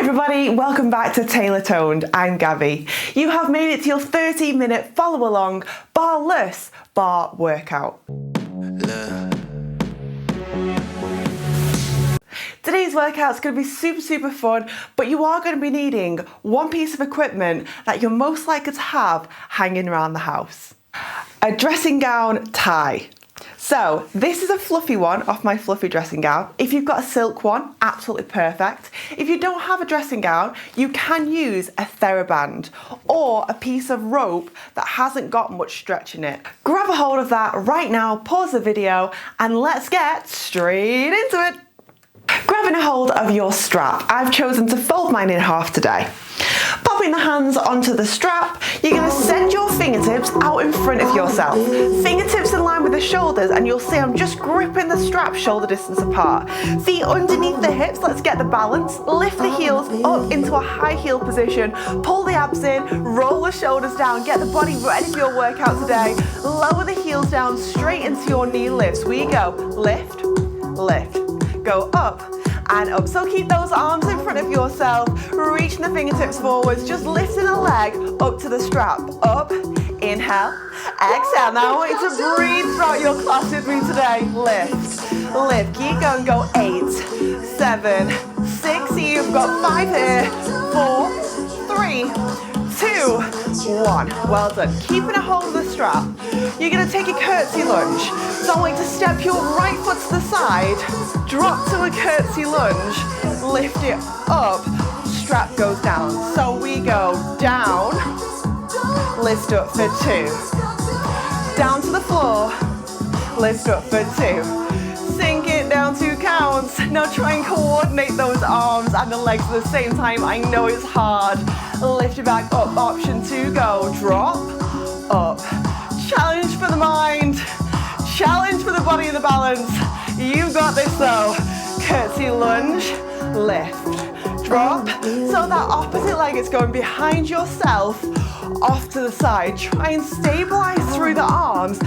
everybody, welcome back to TaylorToned. I'm Gabby. You have made it to your 30-minute follow-along barre-less bar workout. Today's workout is going to be super fun, but you are going to be needing one piece of equipment that you're most likely to have hanging around the house. A dressing gown tie. So this is a fluffy one off my fluffy dressing gown. If you've got a silk one, absolutely perfect. If you don't have a dressing gown, you can use a theraband or a piece of rope that hasn't got much stretch in it. Grab a hold of that right now, pause the video, and let's get straight into it. Grabbing a hold of your strap, I've chosen to fold mine in half today. Popping the hands onto the strap, you're going to send your fingertips out in front of yourself. Fingertips in line with the shoulders, and you'll see I'm just gripping the strap shoulder distance apart. Feet underneath the hips, let's get the balance. Lift the heels up into a high heel position. Pull the abs in, roll the shoulders down, get the body ready for your workout today. Lower the heels down straight into your knee lifts. We go lift, lift, go up and up. So keep those arms in front of yourself, reaching the fingertips forwards, just lifting the leg up to the strap. Up, inhale, exhale. Now I want you to breathe throughout your class with me today. Lift, lift, keep going, go 8, 7, 6, you've got 5 here, 4, 3, 2, 1. Well done. Keeping a hold of the strap. You're going to take a curtsy lunge. So I want you to step your right foot to the side, drop to a curtsy lunge, lift it up, strap goes down. So we go down, lift up for 2. Down to the floor, lift up for 2. Sink it down 2 counts. Now try and coordinate those arms and the legs at the same time. I know it's hard. Lift it back up, option 2, go. Drop, up. Challenge for the mind. Challenge for the body and the balance. You've got this though. Curtsy lunge, lift, drop. So that opposite leg is going behind yourself, off to the side. Try and stabilize through the arms.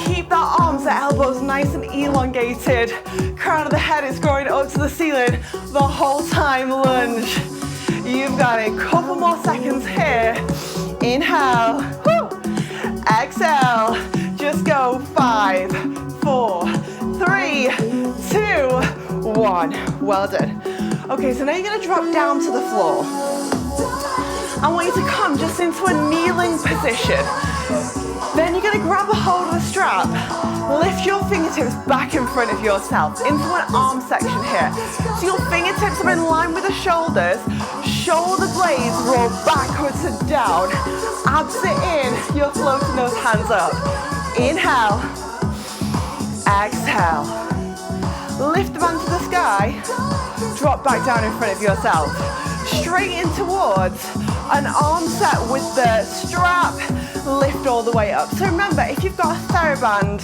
Keep that arms, the elbows nice and elongated. Crown of the head is going up to the ceiling the whole time. Lunge. You've got a couple more seconds here. Inhale. Woo. Exhale. Just go 5, 4, 3, 2, 1. Well done. Okay, so now you're going to drop down to the floor. I want you to come just into a kneeling position. Then you're going to grab a hold of the strap. Lift your fingertips back in front of yourself into an arm section here. So your fingertips are in line with the shoulders. Shoulder blades roll backwards and down. Abs it in. You're floating those hands up. Inhale. Exhale. Lift the band to the sky. Drop back down in front of yourself. Straight in towards an arm set with the strap. Lift all the way up. So remember, if you've got a theraband,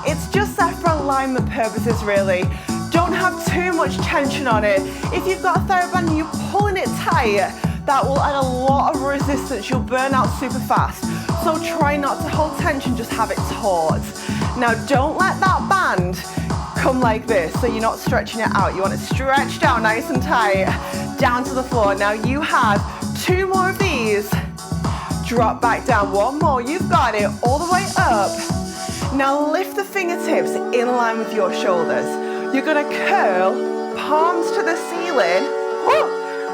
it's just there for alignment purposes really. Don't have too much tension on it. If you've got a theraband and you're pulling it tight, that will add a lot of resistance. You'll burn out super fast. So try not to hold tension, just have it taut. Now don't let that band come like this, so you're not stretching it out. You want it stretched out nice and tight, down to the floor. Now you have 2 more of these. Drop back down, 1 more, you've got it, all the way up. Now lift the fingertips in line with your shoulders. You're gonna curl, palms to the ceiling,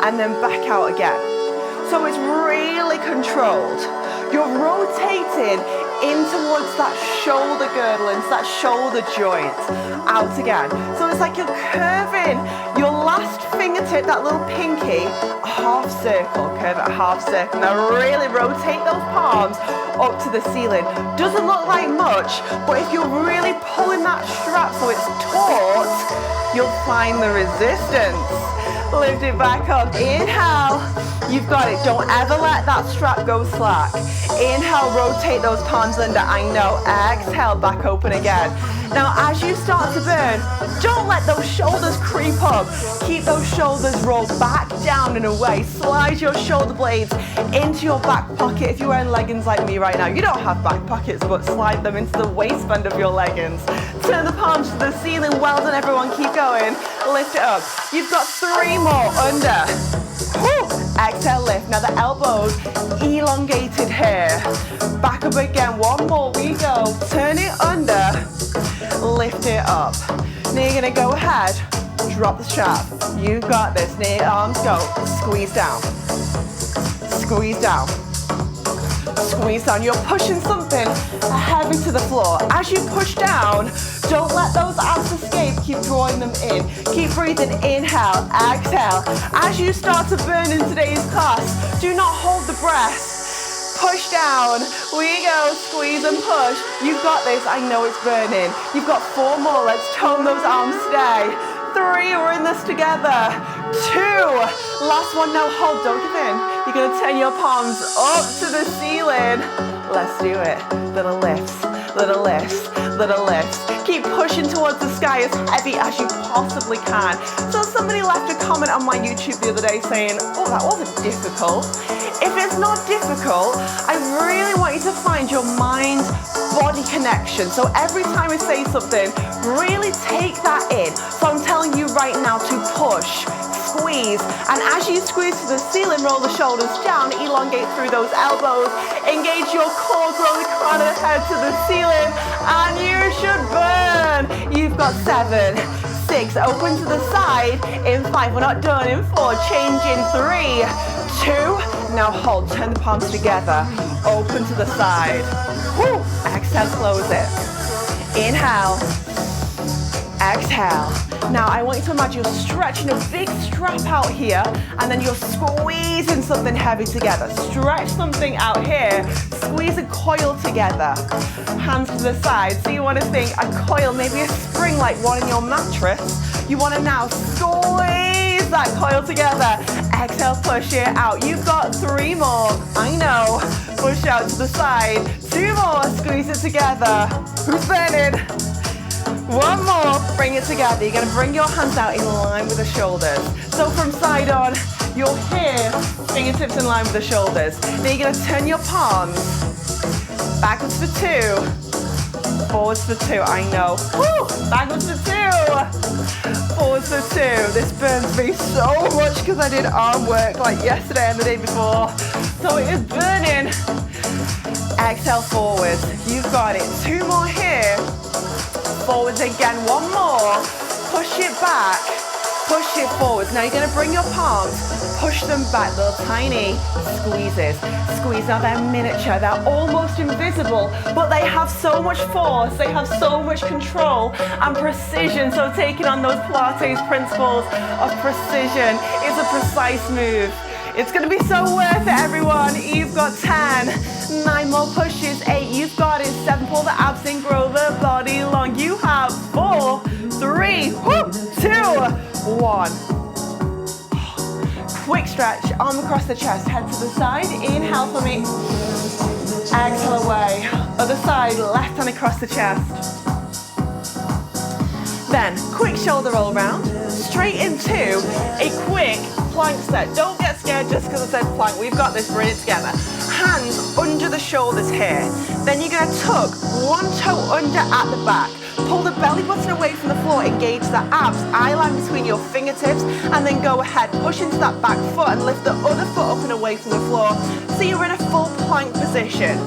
and then back out again. So it's really controlled. You're rotating in towards that shoulder girdle, into that shoulder joint, out again. So it's like you're curving your last fingertip, that little pinky, a half circle, curve it a half circle. Now really rotate those palms up to the ceiling. Doesn't look like much, but if you're really pulling that strap so it's taut, you'll find the resistance. Lift it back up. Inhale. You've got it. Don't ever let that strap go slack. Inhale, rotate those palms under. I know. Exhale, back open again. Now, as you start to burn, don't let those shoulders creep up. Keep those shoulders rolled back down and away. Slide your shoulder blades into your back pocket. If you're wearing leggings like me right now, you don't have back pockets, but slide them into the waistband of your leggings. Turn the palms to the ceiling. Well done, everyone. Keep going. Lift it up. You've got 3 more under. Woo! exhale, lift. Now the elbows elongated here. Back up again, one more, we go. Turn it under, lift it up. Now you're gonna go ahead, drop the strap. You've got this, knee, arms go. Squeeze down, squeeze down. Squeeze down. You're pushing something heavy to the floor. As you push down, don't let those abs escape. Keep drawing them in. Keep breathing. Inhale, exhale. As you start to burn in today's class, do not hold the breath. Push down. We go. Squeeze and push. You've got this. I know it's burning. You've got 4 more. Let's tone those arms today. 3, we're in this together. 2, last one, now hold, don't give in. You're gonna turn your palms up to the ceiling. Let's do it. Little lifts, little lifts, little lifts. Keep pushing towards the sky as heavy as you possibly can. So somebody left a comment on my YouTube the other day saying, oh, that wasn't difficult. If it's not difficult, I really want you to find your mind-body connection. So every time I say something, really take that in. So I'm telling you right now to push, squeeze, and as you squeeze to the ceiling, roll the shoulders down, elongate through those elbows, engage your core, grow the crown of the head to the ceiling, and you should burn. You've got 7, 6, open to the side, in 5, we're not done, in 4, change in 3, 2, now hold, turn the palms together, open to the side, woo, exhale, close it, inhale, exhale. Now I want you to imagine you're stretching a big strap out here and then you're squeezing something heavy together. Stretch something out here, squeeze a coil together. Hands to the side. So you want to think a coil, maybe a spring like one in your mattress. You want to now squeeze that coil together. Exhale, push it out. You've got 3 more. I know. Push out to the side. 2 more, squeeze it together. Who's burning? 1 more, bring it together. You're going to bring your hands out in line with the shoulders. So from side on, you're here, fingertips in line with the shoulders. Then you're going to turn your palms backwards for 2, forwards for 2. I know. Woo! Backwards for 2, forwards for 2. This burns me so much because I did arm work like yesterday and the day before. So it is burning. Exhale, forwards. You've got it. 2 more here. Forwards again, 1 more, push it back, push it forwards. Now you're going to bring your palms, push them back, little tiny squeezes. Squeeze, now they're miniature, they're almost invisible, but they have so much force, they have so much control and precision. So taking on those Pilates principles of precision is a precise move. It's going to be so worth it, everyone. You've got 10, 9 more pushes, 8, you've got it, 7, pull the abs in, grow the body long. You have 4, 3, 2, 1. Quick stretch, arm across the chest, head to the side, inhale for me, exhale away. Other side, left hand across the chest. Then, quick shoulder roll round, straight into a quick plank set. Don't get scared just because I said plank. We've got this, we're in it together. Hands under the shoulders here. Then you're going to tuck 1 toe under at the back. Pull the belly button away from the floor, engage the abs, eye line between your fingertips, and then go ahead, push into that back foot and lift the other foot up and away from the floor. So you're in a full plank position.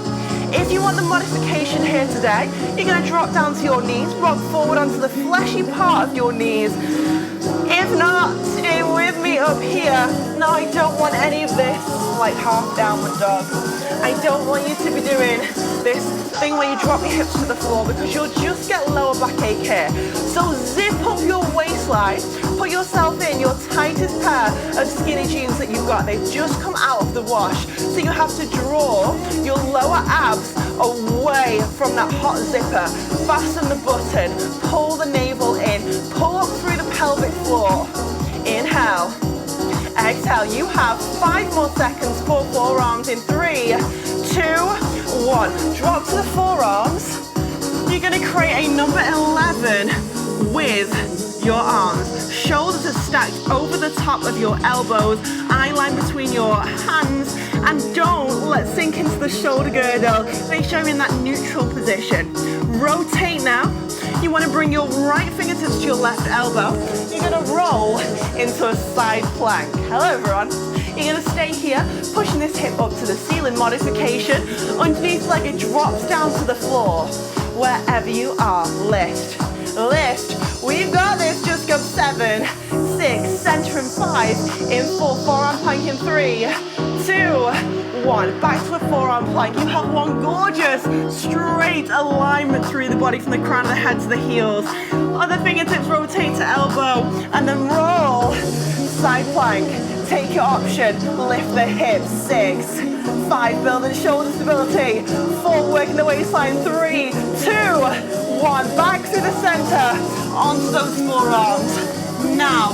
If you want the modification here today, you're going to drop down to your knees, rock forward onto the fleshy part of your knees. If not, stay with me up here. No, I don't want any of this, like half downward dog. I don't want you to be doing this thing where you drop your hips to the floor because you'll just get lower back ache here. So zip up your waistline, put yourself in your tightest pair of skinny jeans that you've got. They've just come out of the wash. So you have to draw your lower abs away from that hot zipper. Fasten the button, pull the navel in, pull up through the pelvic floor. Inhale, exhale. You have 5 more seconds for forearms in 3, 2, 1. Drop to the forearms. You're going to create a number 11 with your arms. Shoulders are stacked over the top of your elbows, eye line between your hands, and don't let sink into the shoulder girdle. Make sure you're in that neutral position. Rotate now. You want to bring your right fingertips to your left elbow. You're going to roll into a side plank. Hello, everyone. You're gonna stay here, pushing this hip up to the ceiling modification. Underneath leg, it drops down to the floor. Wherever you are, lift, lift. We've got this, just go 7, 6, center and 5, in 4, forearm plank in 3, 2, 1. Back to a forearm plank. You have one gorgeous straight alignment through the body from the crown of the head to the heels. Other fingertips rotate to elbow and then roll. Side plank. Take your option. Lift the hips. 6, 5. Building shoulder stability. 4. Working the waistline. 3, 2, 1. Back through the center. Onto those forearms. Now,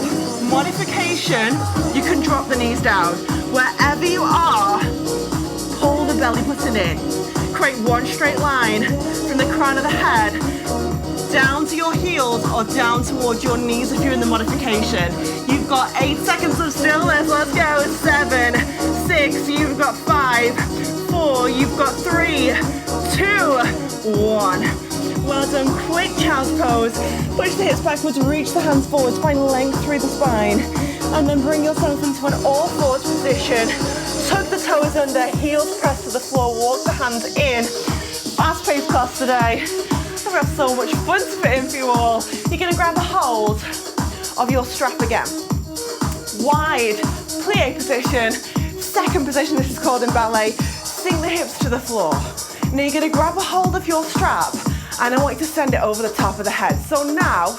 modification. You can drop the knees down. Wherever you are, pull the belly button in. Create one straight line from the crown of the head down to your heels or down towards your knees if you're in the modification. You've got 8 seconds of stillness. Let's go. 7, 6, you've got 5, 4, you've got 3, 2, 1. Well done. Quick child's pose. Push the hips backwards, reach the hands forwards, find length through the spine. And then bring yourself into an all fours position. Tuck the toes under, heels press to the floor, walk the hands in. Fast-paced class today. I've got so much fun to fit in for you all. You're gonna grab a hold of your strap again. Wide plie position. Second position, this is called in ballet. Sink the hips to the floor. Now you're gonna grab a hold of your strap and I want you to send it over the top of the head. So now,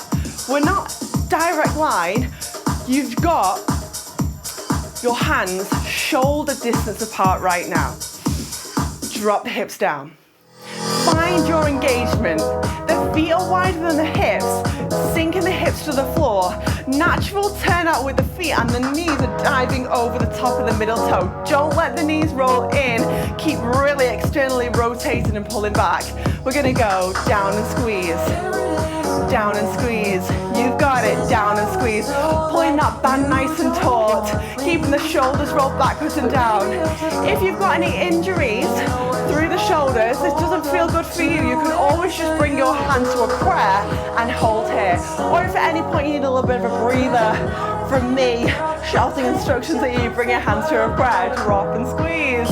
we're not direct line. You've got your hands shoulder distance apart right now. Drop the hips down. Find your engagement. The feet are wider than the hips, sinking the hips to the floor. Natural turn out with the feet and the knees are diving over the top of the middle toe. Don't let the knees roll in. Keep really externally rotating and pulling back. We're gonna go down and squeeze. Down and squeeze. You've got it. Down and squeeze. Pulling that band nice and taut. Keeping the shoulders rolled backwards and down. If you've got any injuries through the shoulders, this doesn't feel good for you, you can always just bring your hand to a prayer and hold here. Or if at any point you need a little bit of a breather from me, shouting instructions at you, bring your hands to a prayer, drop and squeeze.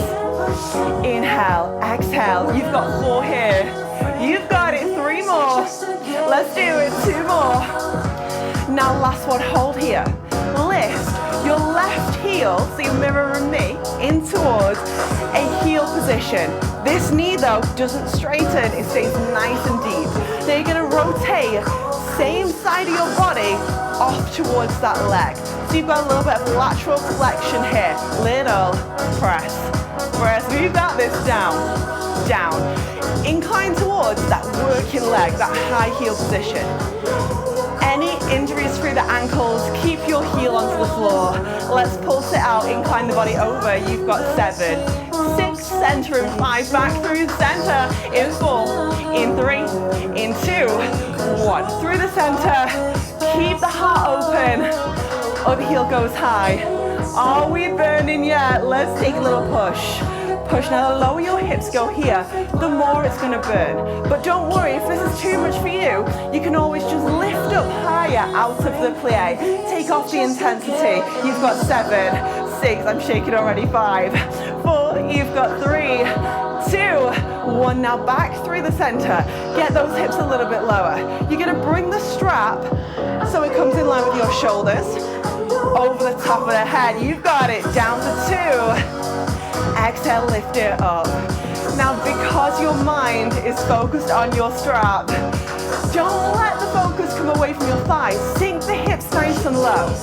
Inhale, exhale. You've got 4 here. You've got it. 3 more. Let's do it. 2 more. Now last one, hold here. Lift your left heel, so you're mirroring me, in towards a heel position. This knee though doesn't straighten, it stays nice and deep. Now you're gonna rotate same side of your body off towards that leg. So you've got a little bit of lateral flexion here. Little press, press. We've got this down, down. Incline towards that working leg, that high heel position. Any injuries through the ankles, keep your heel onto the floor. Let's pulse it out, incline the body over. You've got 7, 6, center and 5, back through the center. In 4, in 3, in 2, 1. Through the center, keep the heart open. Other heel goes high. Are we burning yet? Let's take a little push. Push. Now the lower your hips go here, the more it's going to burn. But don't worry, if this is too much for you, you can always just lift up higher out of the plie. Take off the intensity. You've got 7, 6, I'm shaking already, 5, 4, you've got 3, 2, 1. Now back through the center. Get those hips a little bit lower. You're going to bring the strap so it comes in line with your shoulders. Over the top of the head. You've got it. Down to 2. Exhale, lift it up. Now, because your mind is focused on your strap, don't let the focus come away from your thighs. Sink the hips nice and low.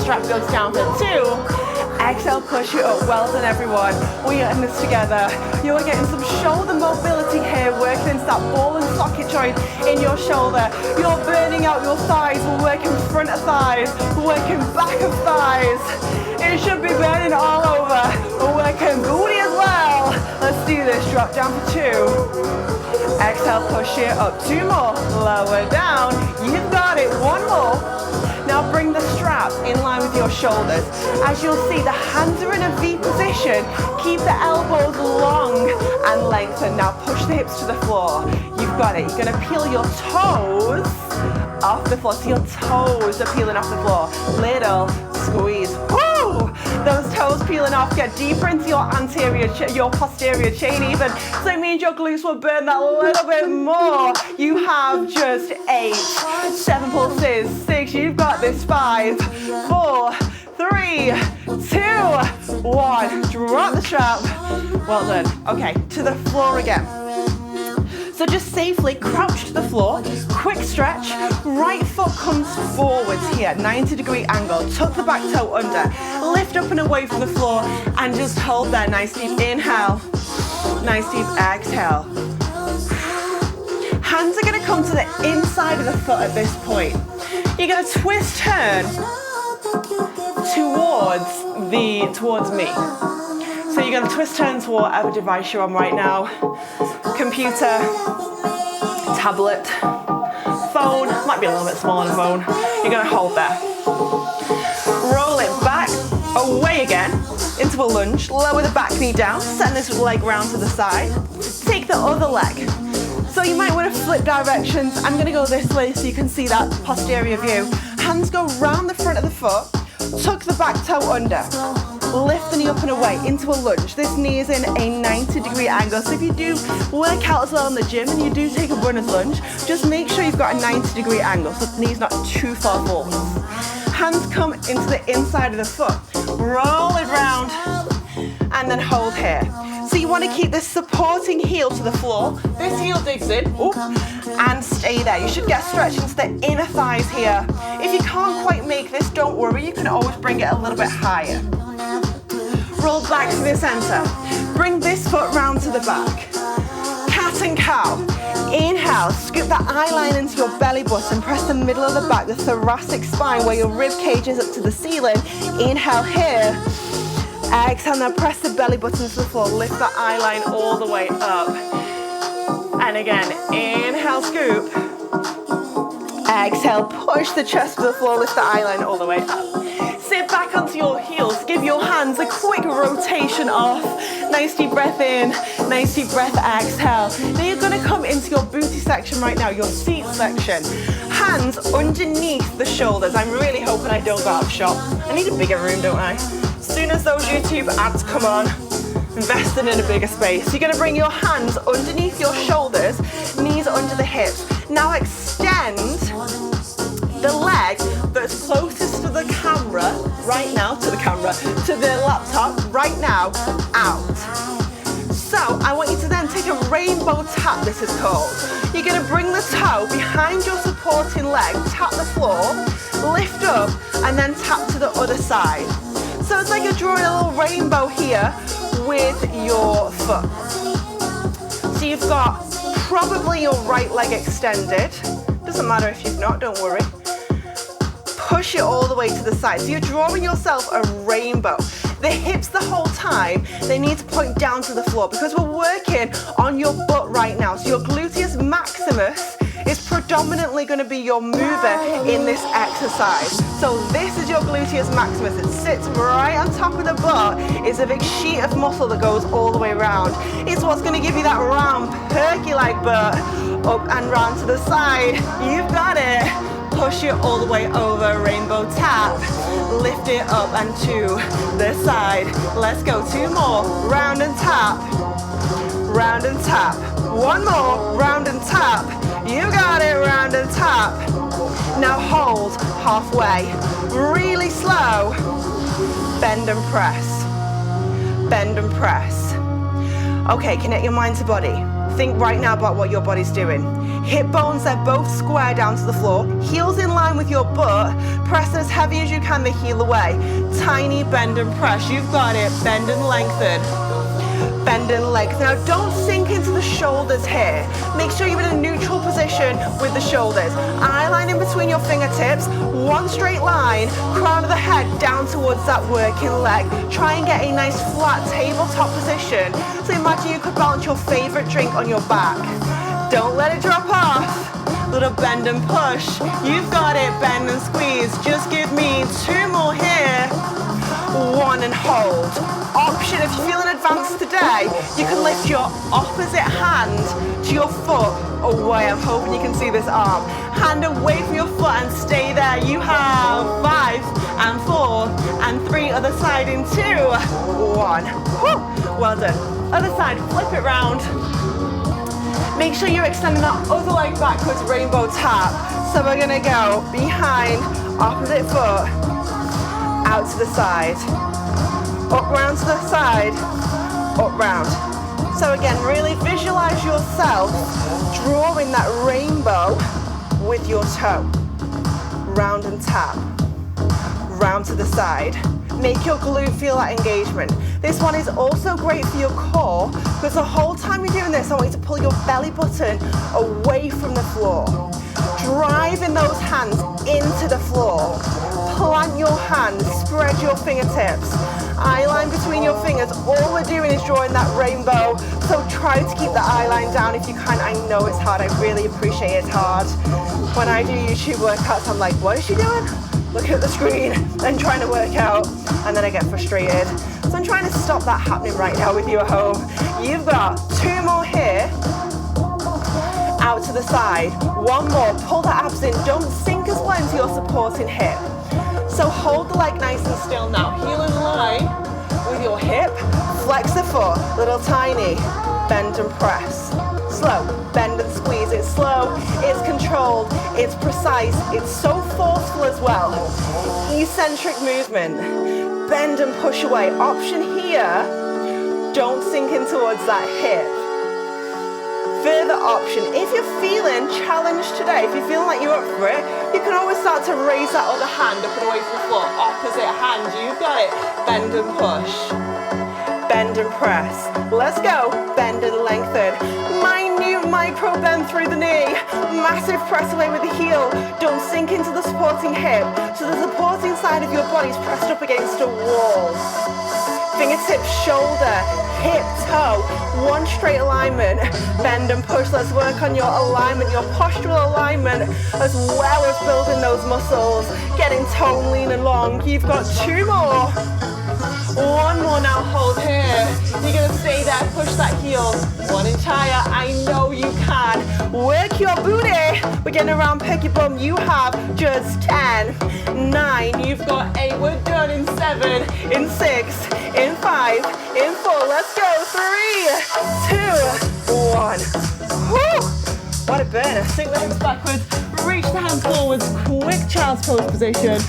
Strap goes down to 2. Exhale, push it up. Well done, everyone. We're in this together. You're getting some shoulder mobility here, working into that ball and socket joint in your shoulder. You're burning out your thighs. We're working front of thighs. We're working back of thighs. It should be burning all over. We're working booty as well. Let's do this. Drop down for 2. Exhale, push it up. 2 more. Lower down. You've got it. 1 more. Now bring the strap in line with your shoulders. As you'll see, the hands are in a V position. Keep the elbows long and lengthen. Now push the hips to the floor. You've got it. You're going to peel your toes off the floor. So your toes are peeling off the floor. Little squeeze. Woo! Those toes peeling off. Get deeper into your posterior chain even. So it means your glutes will burn that little bit more. You have just 8, 7 pulses, 6, you've got this, 5, 4, 3, 2, 1. Drop the strap. Well done. Okay, to the floor again. So just safely crouch to the floor, quick stretch, right foot comes forwards here, 90-degree angle, tuck the back toe under, lift up and away from the floor, and just hold there. Nice deep inhale, nice deep exhale. Hands are going to come to the inside of the foot at this point. You're going to twist turn towards me. So you're going to twist turn to whatever device you're on right now. Computer, tablet, phone, might be a little bit smaller than a phone. You're going to hold there. Roll it back, away again, into a lunge. Lower the back knee down, send this leg round to the side. Take the other leg. So you might want to flip directions. I'm going to go this way so you can see that posterior view. Hands go round the front of the foot, tuck the back toe under. Lift the knee up and away into a lunge. This knee is in a 90-degree angle. So if you do work out as well in the gym and you do take a runner's lunge, just make sure you've got a 90-degree angle so the knee's not too far forward. Hands come into the inside of the foot. Roll it round and then hold here. So you want to keep this supporting heel to the floor. This heel digs in, and stay there. You should get stretched into the inner thighs here. If you can't quite make this, don't worry. You can always bring it a little bit higher. Roll back to the center. Bring this foot round to the back. Cat and cow. Inhale, scoop that eye line into your belly button. Press the middle of the back, the thoracic spine where your rib cage is up to the ceiling. Inhale here. Exhale, now press the belly button to the floor. Lift that eye line all the way up. And again, inhale, scoop. Exhale, push the chest to the floor. Lift the eye line all the way up. Sit back onto your heels. Give your hands a quick rotation off. Nice deep breath in. Nice deep breath, exhale. Now you're going to come into your booty section right now, your seat section. Hands underneath the shoulders. I'm really hoping I don't go out of shot. I need a bigger room, don't I? As soon as those YouTube ads come on, investing in a bigger space. You're going to bring your hands underneath your shoulders, knees under the hips. Now extend the leg that's closest to the camera right now, to the laptop right now, out. So I want you to then take a rainbow tap, this is called. You're going to bring the toe behind your supporting leg, tap the floor, lift up, and then tap to the other side. So it's like you're drawing a little rainbow here with your foot. So you've got probably your right leg extended. Doesn't matter if you've not, don't worry. Push it all the way to the side. So you're drawing yourself a rainbow. The hips the whole time, they need to point down to the floor because we're working on your butt right now. So your gluteus maximus is predominantly going to be your mover in this exercise. So this is your gluteus maximus. It sits right on top of the butt. It's a big sheet of muscle that goes all the way around. It's what's going to give you that round, perky-like butt, up and round to the side. You've got it. Push it all the way over, rainbow tap. Lift it up and to the side. Let's go, 2 more. Round and tap. Round and tap. 1 more. Round and tap. You got it, round and tap. Now hold halfway. Really slow. Bend and press. Bend and press. Okay, connect your mind to body. Think right now about what your body's doing. Hip bones, they're both square down to the floor. Heels in line with your butt. Press as heavy as you can the heel away. Tiny bend and press. You've got it. Bend and lengthen. Bend and lengthen. Now don't sink into the shoulders here. Make sure you're in a neutral position with the shoulders. Eye line in between your fingertips. 1 straight line. Crown of the head down towards that working leg. Try and get a nice flat tabletop position. So imagine you could balance your favorite drink on your back. Don't let it drop off. Little bend and push. You've got it. Bend and squeeze. Just give me 2 more here. 1 and hold. Option, if you're feeling advanced today, you can lift your opposite hand to your foot away. I'm hoping you can see this arm. Hand away from your foot and stay there. You have 5 and 4 and 3. Other side in 2, 1. Woo. Well done. Other side, flip it round. Make sure you're extending that other leg backwards, rainbow tap. So we're gonna go behind, opposite foot, out to the side, up round to the side, up round. So again, really visualize yourself drawing that rainbow with your toe. Round and tap, round to the side. Make your glute feel that engagement. This one is also great for your core because the whole time you're doing this, I want you to pull your belly button away from the floor. Driving those hands into the floor. Plant your hands, spread your fingertips. Eye line between your fingers. All we're doing is drawing that rainbow. So try to keep the eye line down if you can. I know it's hard. I really appreciate it's hard. When I do YouTube workouts, I'm like, what is she doing? Looking at the screen and trying to work out, and then I get frustrated. So I'm trying to stop that happening right now with you at home. You've got 2 more here. Out to the side. 1 more. Pull the abs in. Don't sink as well into your supporting hip. So hold the leg nice and still now. Heel in line with your hip. Flex the foot. Little tiny. Bend and press. Slow. Bend and squeeze. It's slow. It's controlled. It's precise. It's so forceful as well. Eccentric movement. Bend and push away. Option here. Don't sink in towards that hip. Further option, if you're feeling challenged today, if you're feeling like you're up for it, you can always start to raise that other hand up and away from the floor. Opposite hand, you've got it. Bend and push. Bend and press. Let's go. Bend and lengthen. Minute micro bend through the knee. Massive press away with the heel. Don't sink into the supporting hip. So the supporting side of your body is pressed up against a wall. Fingertips, shoulder, hip, toe, 1 straight alignment. Bend and push. Let's work on your alignment, your postural alignment, as well as building those muscles. Getting tone lean and long. You've got 2 more. 1 more now, hold here. You're gonna stay there, push that heel. 1 inch higher, I know you can. Work your booty. We're getting around, pick your bum. You have just 10, 9, you've got 8, we're done in 7, in 6, in 5, in 4. Let's go, 3, 2, 1. Whew. What a burner. Sink the hips backwards, reach the hands forwards, quick child's pose position.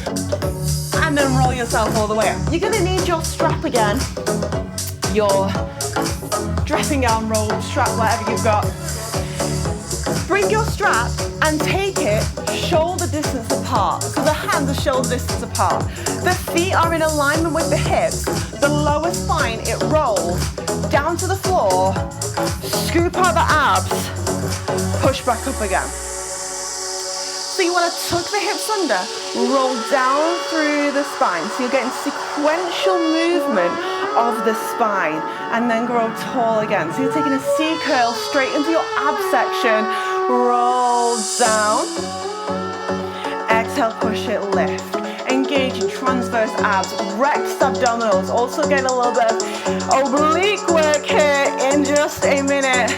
And then roll yourself all the way up. You're gonna need your strap again. Your dressing gown, robe, strap, whatever you've got. Bring your strap and take it shoulder distance apart. So the hands are shoulder distance apart. The feet are in alignment with the hips. The lower spine, it rolls down to the floor. Scoop out the abs. Push back up again. So you want to tuck the hips under, roll down through the spine. So you're getting sequential movement of the spine and then grow tall again. So you're taking a C curl straight into your ab section, roll down, exhale, push it, lift. Engage in transverse abs, rectus abdominals. Also getting a little bit of oblique work here in just a minute.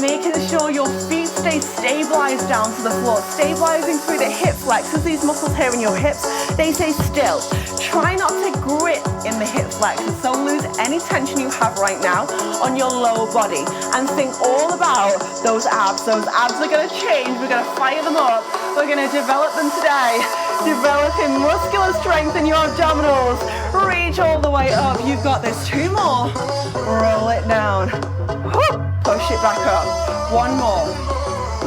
Making sure your feet stay stabilized down to the floor, stabilizing through the hip flexors, these muscles here in your hips, they stay still. Try not to grip in the hip flexors, so lose any tension you have right now on your lower body and think all about those abs. Those abs are gonna change, we're gonna fire them up, we're gonna develop them today. Developing muscular strength in your abdominals. Reach all the way up, you've got this. 2 more, roll it down. Woo. Push it back up. 1 more.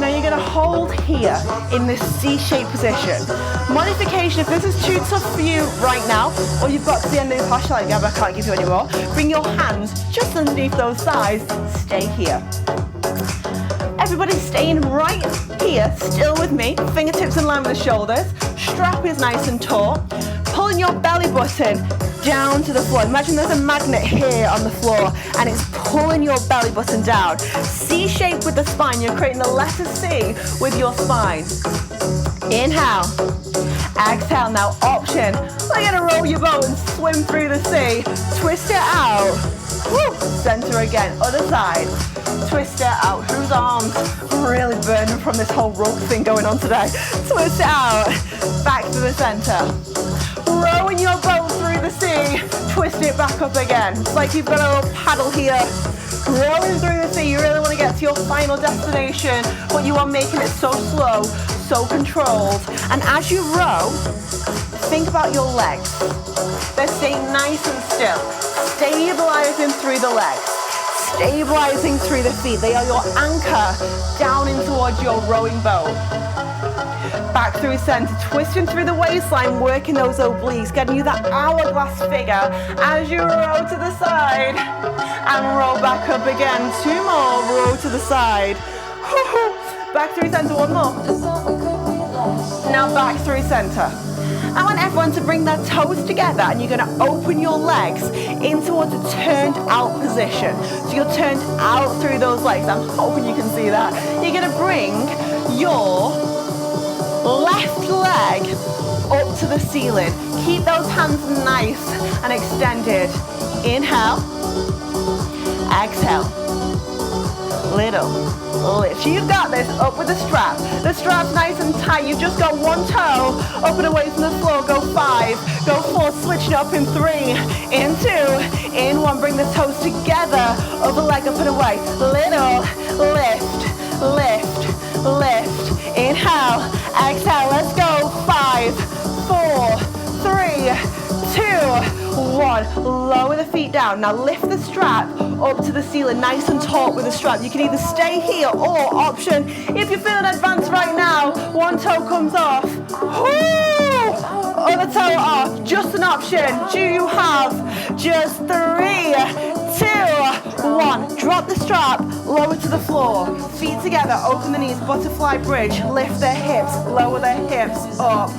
Now you're gonna hold here in this C-shaped position. Modification, if this is too tough for you right now, or you've got to the end of your posture like, I can't give you any more, bring your hands just underneath those thighs, stay here. Everybody staying right here, still with me, fingertips in line with the shoulders, strap is nice and taut, pulling your belly button down to the floor. Imagine there's a magnet here on the floor and it's pulling your belly button down. C shape with the spine, you're creating the letter C with your spine. Inhale. Exhale. Now option. We're gonna roll your boat and swim through the sea. Twist it out. Woo. Center again. Other side. Twist it out. Whose arms really burning from this whole rope thing going on today? Twist it out. Back to the center. Rowing your boat through the sea. Twist it back up again. It's like you've got a little paddle here. Rowing through the sea. You really want to get to your final destination, but you are making it so slow, so controlled. And as you row, think about your legs. They're staying nice and still. Stabilizing through the legs. Stabilizing through the feet. They are your anchor down in towards your rowing boat. Back through center, twisting through the waistline, working those obliques, getting you that hourglass figure as you row to the side and roll back up again. 2 more, row to the side. Back through center, 1 more. Now back through center. I want everyone to bring their toes together and you're going to open your legs in towards a turned out position. So you're turned out through those legs. I'm hoping you can see that. You're going to bring your left leg up to the ceiling. Keep those hands nice and extended. Inhale. Exhale. Little lift. You've got this. Up with the strap. The strap's nice and tight. You've just got 1 toe up and away from the floor. Go 5. Go 4. Switch it up in 3. In 2. In 1. Bring the toes together. Other leg up and away. Little lift. Lift. Lift. Inhale. Exhale. Let's go. 5, 4, 3, 2, 1. Lower the feet down. Now lift the strap up to the ceiling, nice and taut with the strap. You can either stay here or option. If you're feeling advanced right now, 1 toe comes off. Woo! Other toe off. Just an option. Do you have just 3, 2, 1. Drop the strap, lower to the floor. Feet together, open the knees, butterfly bridge. Lift the hips, lower the hips up.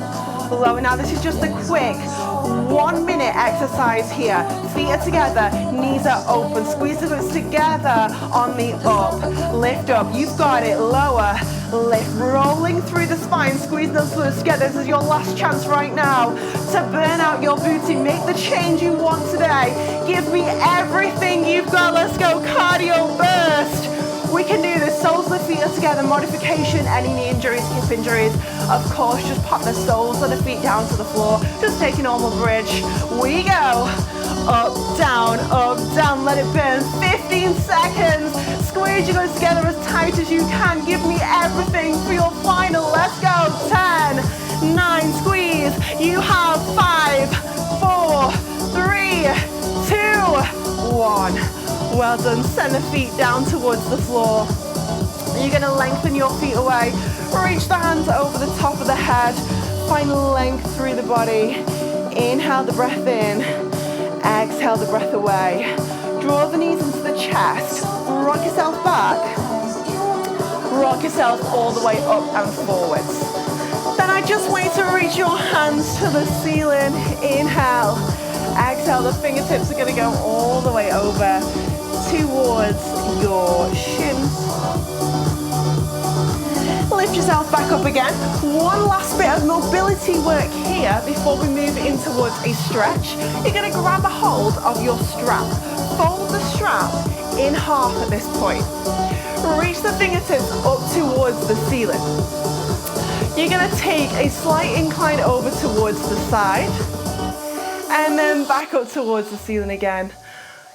Lower. Now this is just a quick 1 minute exercise here. Feet are together, knees are open. Squeeze the glutes together on the up. Lift up. You've got it. Lower. Lift. Rolling through the spine. Squeeze those glutes together. This is your last chance right now to burn out your booty. Make the change you want today. Give me everything you've got. Let's go. Cardio burst. We can do this. Soles of the feet are together. Modification, any knee injuries, hip injuries. Of course, just pop the soles of the feet down to the floor. Just take a normal bridge. We go. Up, down, let it burn. 15 seconds. Squeeze your glutes together as tight as you can. Give me everything for your final. Let's go. 10, 9, squeeze. You have 5, 4, 3, 2, 1. Well done. Send the feet down towards the floor. You're going to lengthen your feet away. Reach the hands over the top of the head. Find length through the body. Inhale the breath in. Exhale the breath away. Draw the knees into the chest. Rock yourself back. Rock yourself all the way up and forwards. Then I just want you to reach your hands to the ceiling. Inhale. Exhale. The fingertips are going to go all the way over towards your shins. Lift yourself back up again. One last bit of mobility work here before we move in towards a stretch. You're going to grab a hold of your strap. Fold the strap in half at this point. Reach the fingertips up towards the ceiling. You're going to take a slight incline over towards the side and then back up towards the ceiling again.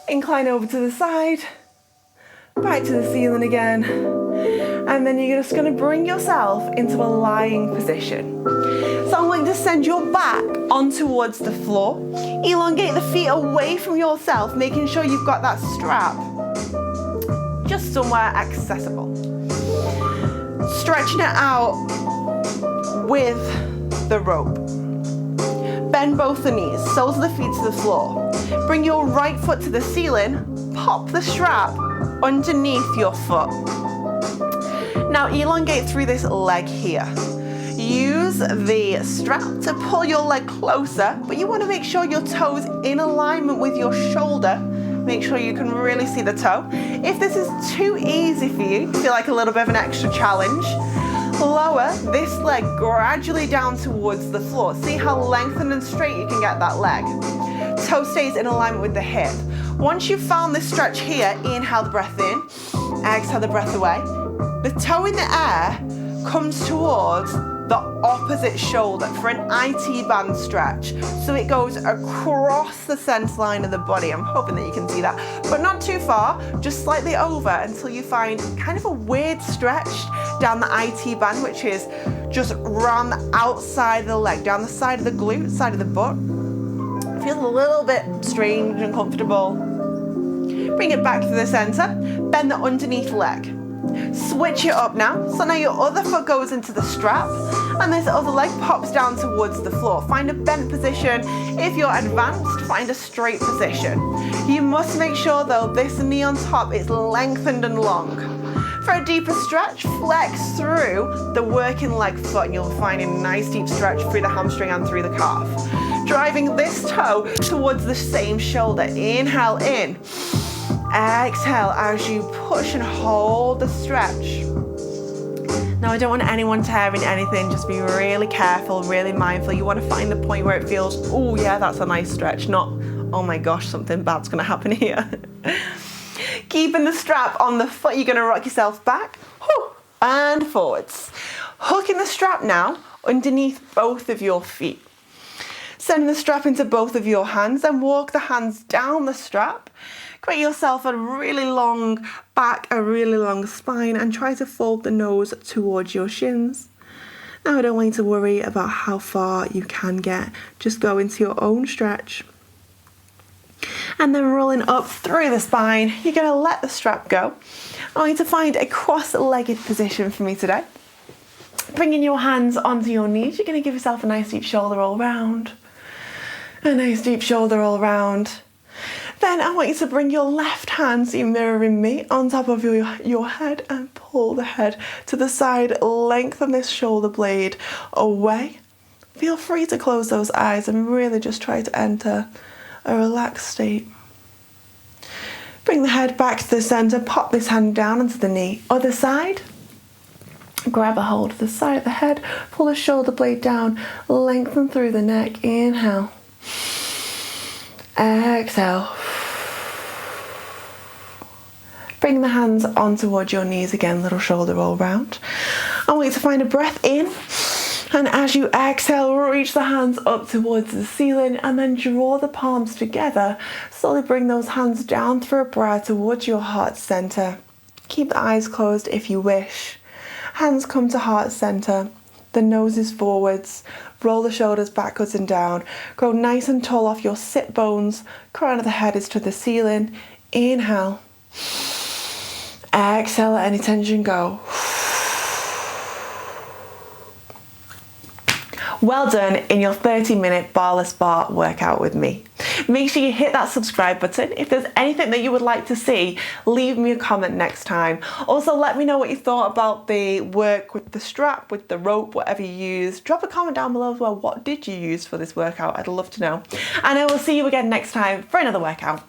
Incline over to the side, back to the ceiling again, and then you're just going to bring yourself into a lying position. So I'm going to send your back on towards the floor. Elongate the feet away from yourself, making sure you've got that strap just somewhere accessible. Stretching it out with the rope. Bend both the knees, soles of the feet to the floor. Bring your right foot to the ceiling, pop the strap underneath your foot. Now elongate through this leg here. Use the strap to pull your leg closer, but you want to make sure your toes in alignment with your shoulder. Make sure you can really see the toe. If this is too easy for you, feel like a little bit of an extra challenge, Lower this leg gradually down towards the floor. See how lengthened and straight you can get that leg. Toe stays in alignment with the hip. Once you've found this stretch here, inhale the breath in, exhale the breath away. The toe in the air comes towards the opposite shoulder for an IT band stretch. So it goes across the center line of the body. I'm hoping that you can see that, but not too far, just slightly over until you find kind of a weird stretch down the IT band, which is just around the outside of the leg, down the side of the glute, side of the butt. Feels a little bit strange and uncomfortable. Bring it back to the center, bend the underneath leg. Switch it up now. So now your other foot goes into the strap and this other leg pops down towards the floor. Find a bent position. If you're advanced, find a straight position. You must make sure though, this knee on top is lengthened and long. For a deeper stretch, flex through the working leg foot and you'll find a nice deep stretch through the hamstring and through the calf. Driving this toe towards the same shoulder. Inhale in. Exhale as you push and hold the stretch. Now I don't want anyone tearing anything, just be really careful, really mindful. You want to find the point where it feels, oh yeah, that's a nice stretch, not, oh my gosh, something bad's going to happen here. Keeping the strap on the foot, you're going to rock yourself back and forwards. Hooking the strap now underneath both of your feet. Send the strap into both of your hands and walk the hands down the strap. Create yourself a really long back, a really long spine, and try to fold the nose towards your shins. Now I don't want you to worry about how far you can get. Just go into your own stretch. And then rolling up through the spine, you're going to let the strap go. I want you to find a cross-legged position for me today. Bringing your hands onto your knees, you're going to give yourself a nice deep shoulder all round. A nice deep shoulder all round. Then I want you to bring your left hand, so you're mirroring me, on top of your head and pull the head to the side, lengthen this shoulder blade away. Feel free to close those eyes and really just try to enter a relaxed state. Bring the head back to the center, pop this hand down onto the knee. Other side, grab a hold of the side of the head, pull the shoulder blade down, lengthen through the neck, inhale. Exhale. Bring the hands on towards your knees again, little shoulder roll round. I want you to find a breath in, and as you exhale, reach the hands up towards the ceiling and then draw the palms together. Slowly bring those hands down through a breath towards your heart center. Keep the eyes closed if you wish. Hands come to heart center. The nose is forwards. Roll the shoulders backwards and down. Grow nice and tall off your sit bones. Crown of the head is to the ceiling. Inhale. Exhale, let any tension go. Well done in your 30-minute barre-less bar workout with me. Make sure you hit that subscribe button. If there's anything that you would like to see, leave me a comment next time. Also, let me know what you thought about the work with the strap, with the rope, whatever you use. Drop a comment down below as well. What did you use for this workout? I'd love to know. And I will see you again next time for another workout.